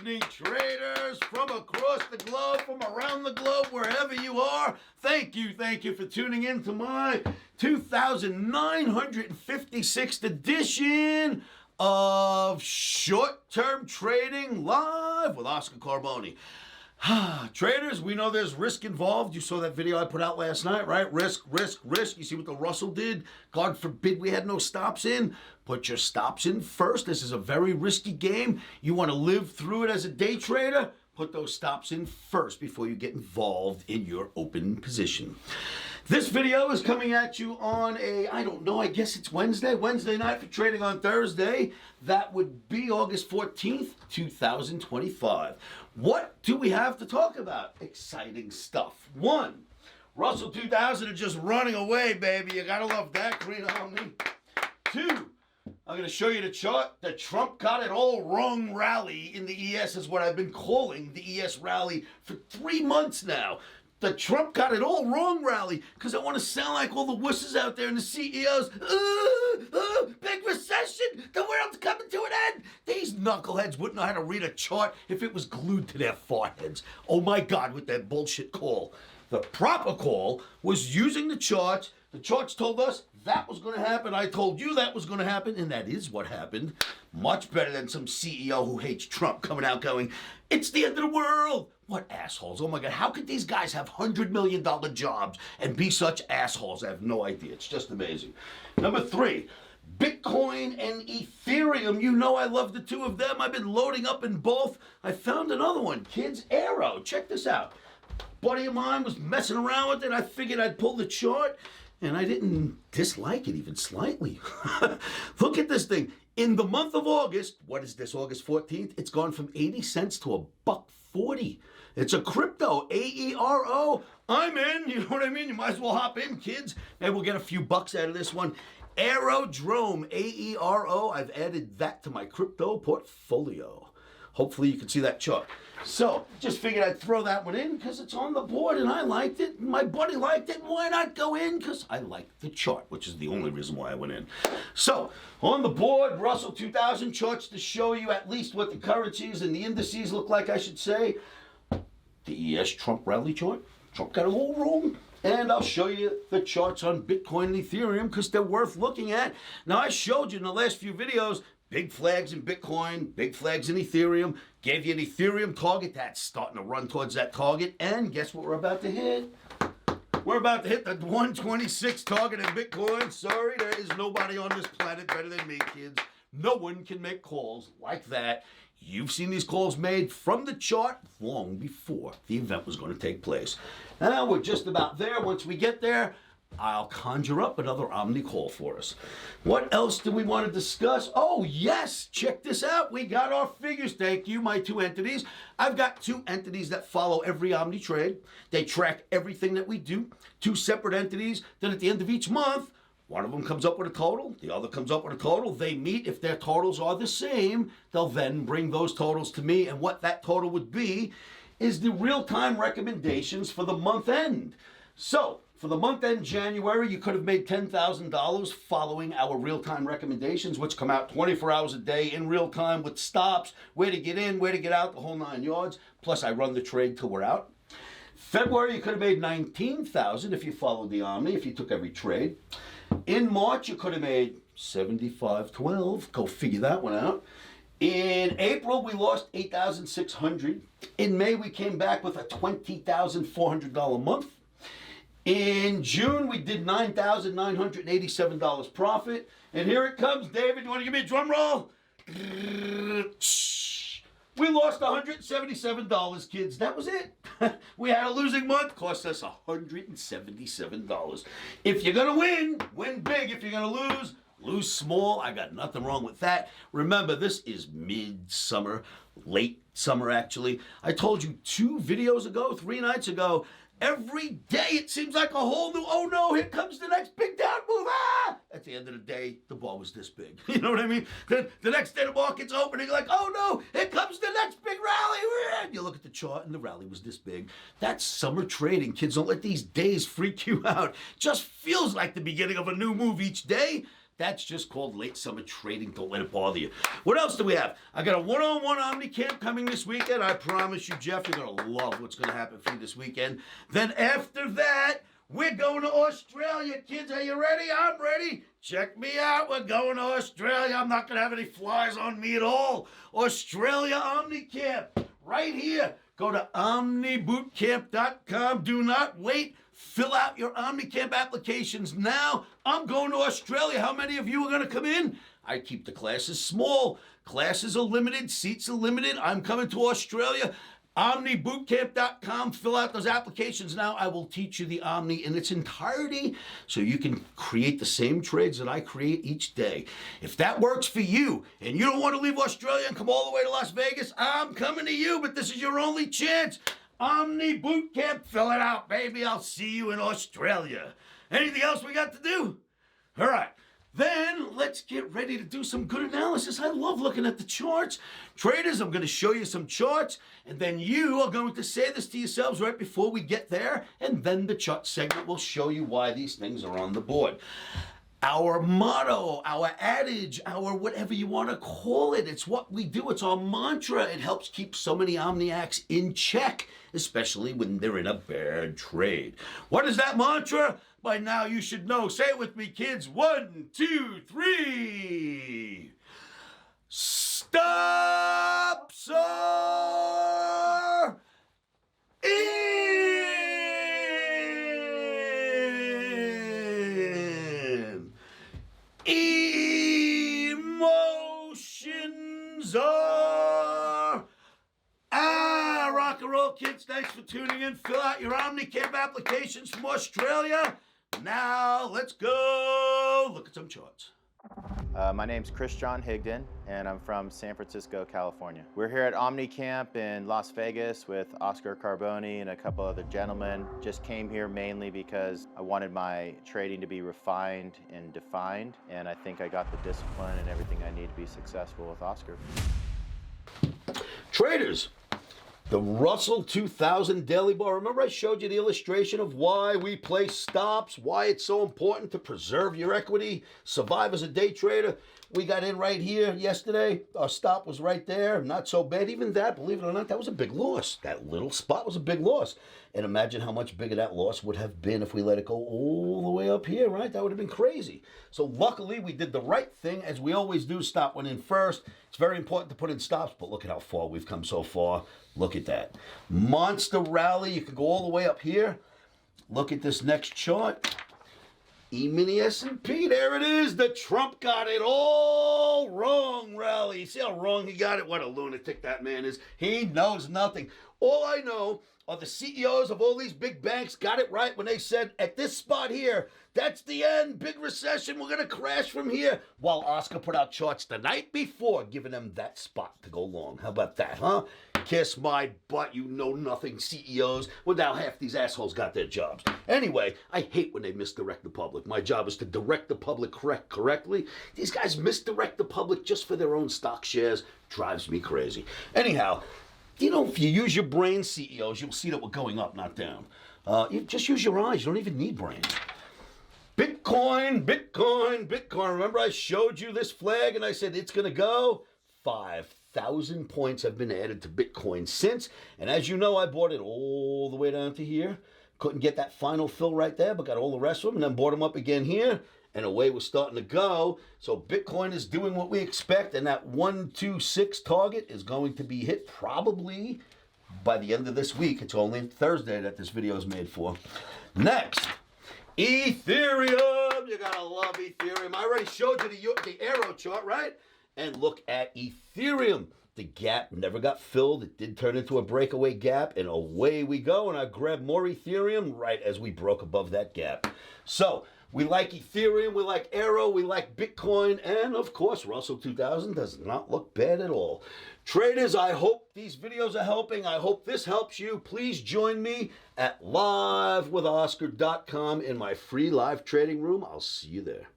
evening, traders from across the globe, from around the globe, wherever you are. Thank you for tuning in to my 2,956th edition of Short-Term Trading Live with Oscar Carboni. Traders, we know there's risk involved. You saw that video I put out last night, right? Risk. You see what the Russell did? God forbid we had no stops in. Put your stops in first. This is a very risky game. You want to live through it as a day trader? Put those stops in first before you get involved in your open position. This video is coming at you on I guess it's Wednesday night for trading on Thursday. That would be August 14th, 2025. What do we have to talk about? Exciting stuff. One, Russell 2000 is just running away, baby. You gotta love that, green Omni. Two, I'm going to show you the chart. The Trump got it all wrong rally in the ES is what I've been calling the ES rally for 3 months now. The Trump got it all wrong rally because I want to sound like all the wusses out there and the CEOs. Big recession. The world's coming to an end. These knuckleheads wouldn't know how to read a chart if it was glued to their foreheads. Oh my God, with that bullshit call. The proper call was using the charts. The charts told us that was going to happen. I told you that was going to happen, and that is what happened. Much better than some CEO who hates Trump coming out going, it's the end of the world. What assholes. Oh my God, how could these guys have $100 million jobs and be such assholes? I have no idea. It's just amazing. Number three, Bitcoin and Ethereum. You know I love the two of them. I've been loading up in both. I found another one, kids, Aero. Check this out. Buddy of mine was messing around with it. I figured I'd pull the chart, and I didn't dislike it even slightly. Look at this thing. In the month of August, what is this, August 14th? It's gone from 80 cents to $1.40. It's a crypto, Aero. I'm in, you know what I mean? You might as well hop in, kids. Maybe we'll get a few bucks out of this one. Aerodrome, Aero. I've added that to my crypto portfolio. Hopefully you can see that chart. So, just figured I'd throw that one in because it's on the board and I liked it. My buddy liked it. Why not go in? Because I liked the chart, which is the only reason why I went in. So, on the board, Russell 2000 charts to show you at least what the currencies and the indices look like, I should say. The ES Trump rally chart. Trump got it all wrong. And I'll show you the charts on Bitcoin and Ethereum because they're worth looking at. Now, I showed you in the last few videos big flags in Bitcoin, big flags in Ethereum. Gave you an Ethereum target that's starting to run towards that target. And guess what we're about to hit? We're about to hit the 126 target in Bitcoin. Sorry, there is nobody on this planet better than me, kids. No one can make calls like that. You've seen these calls made from the chart long before the event was going to take place. Now we're just about there. Once we get there, I'll conjure up another Omni call for us. What else do we want to discuss? Oh, yes. Check this out. We got our figures. Thank you, my two entities. I've got two entities that follow every Omni trade. They track everything that we do. Two separate entities. Then at the end of each month, one of them comes up with a total. The other comes up with a total. They meet. If their totals are the same, they'll then bring those totals to me. And what that total would be is the real-time recommendations for the month end. So, for the month end January, you could have made $10,000 following our real-time recommendations, which come out 24 hours a day in real time with stops, where to get in, where to get out, the whole 9 yards. Plus, I run the trade till we're out. February, you could have made $19,000 if you followed the Omni, if you took every trade. In March, you could have made $75.12. Go figure that one out. In April, we lost $8,600. In May, we came back with a $20,400 month. In June, we did $9,987 profit. And here it comes, David. You want to give me a drum roll? We lost $177, kids. That was it. We had a losing month. Cost us $177. If you're going to win big. If you're going to lose small. I got nothing wrong with that. Remember, this is mid-summer, late summer, actually. I told you 2 videos ago, 3 nights ago, every day it seems like a whole new, oh no, here comes the next big down move. At the end of the day, the ball was this big. You know what I mean? Then the next day the market's opening, like, oh no, here comes the next big rally. You look at the chart and the rally was this big. That's summer trading. Kids, don't let these days freak you out. Just feels like the beginning of a new move each day. That's just called late summer trading. Don't let it bother you. What else do we have? I got a one-on-one Omni camp coming this weekend. I promise you, Jeff, you're going to love what's going to happen for you this weekend. Then after that, we're going to Australia. Kids, are you ready? I'm ready. Check me out. We're going to Australia. I'm not going to have any flies on me at all. Australia Omni Camp. Right here. Go to omnibootcamp.com. Do not wait. Fill out your OmniCamp applications now. I'm going to Australia. How many of you are going to come in? I keep the classes small. Classes are limited. Seats are limited. I'm coming to Australia. OmniBootCamp.com. Fill out those applications now. I will teach you the Omni in its entirety so you can create the same trades that I create each day. If that works for you and you don't want to leave Australia and come all the way to Las Vegas, I'm coming to you, but this is your only chance. Omni Bootcamp, fill it out, baby. I'll see you in Australia. Anything else we got to do? All right. Then let's get ready to do some good analysis. I love looking at the charts. Traders, I'm going to show you some charts, and then you are going to say this to yourselves right before we get there, and then the chart segment will show you why these things are on the board. Our motto, our adage, our whatever you want to call it, it's what we do. It's our mantra. It helps keep so many Omniacs in check, especially when they're in a bad trade. What is that mantra? By now you should know. Say it with me, kids. 1, 2, 3. Stops are in. Emotions are out. Rock and roll, kids. Thanks for tuning in. Fill out your OmniCamp applications from Australia. Now, let's go look at some charts. My name's Chris John Higdon, and I'm from San Francisco, California. We're here at OmniCamp in Las Vegas with Oscar Carboni and a couple other gentlemen. Just came here mainly because I wanted my trading to be refined and defined, and I think I got the discipline and everything I need to be successful with Oscar. Traders, the Russell 2000 daily bar. Remember I showed you the illustration of why we play stops, why it's so important to preserve your equity, survive as a day trader. We got in right here yesterday. Our stop was right there. Not so bad. Even that, believe it or not, that was a big loss. That little spot was a big loss. And imagine how much bigger that loss would have been if we let it go all the way up here, right? That would have been crazy. So luckily, we did the right thing, as we always do. Stop went in first. It's very important to put in stops, but look at how far we've come so far. Look at that. Monster rally. You can go all the way up here. Look at this next chart. E-mini S&P, there it is. The Trump got it all wrong rally. See how wrong he got it? What a lunatic that man is. He knows nothing. All I know are the CEOs of all these big banks got it right when they said, at this spot here, that's the end, big recession, we're going to crash from here. While Oscar put out charts the night before, giving them that spot to go long. How about that, huh? Kiss my butt, you know nothing CEOs. Well, now half these assholes got their jobs. Anyway, I hate when they misdirect the public. My job is to direct the public correctly. These guys misdirect the public just for their own stock shares. Drives me crazy. Anyhow, you know, if you use your brain, CEOs, you'll see that we're going up, not down. You just use your eyes. You don't even need brains. Bitcoin, Bitcoin, Bitcoin. Remember I showed you this flag and I said it's going to go? 5,000 points have been added to Bitcoin since. And as you know, I bought it all the way down to here. Couldn't get that final fill right there, but got all the rest of them. And then bought them up again here. And away we're starting to go. So Bitcoin is doing what we expect. And that 126 target is going to be hit probably by the end of this week. It's only Thursday that this video is made for. Next, Ethereum. You gotta love Ethereum. I already showed you the Aero chart, right? And look at Ethereum. The gap never got filled. It did turn into a breakaway gap, and away we go. And I grabbed more Ethereum right as we broke above that gap. So we like Ethereum, we like Aero, we like Bitcoin, and of course, Russell 2000 does not look bad at all. Traders, I hope these videos are helping. I hope this helps you. Please join me at livewithoscar.com in my free live trading room. I'll see you there.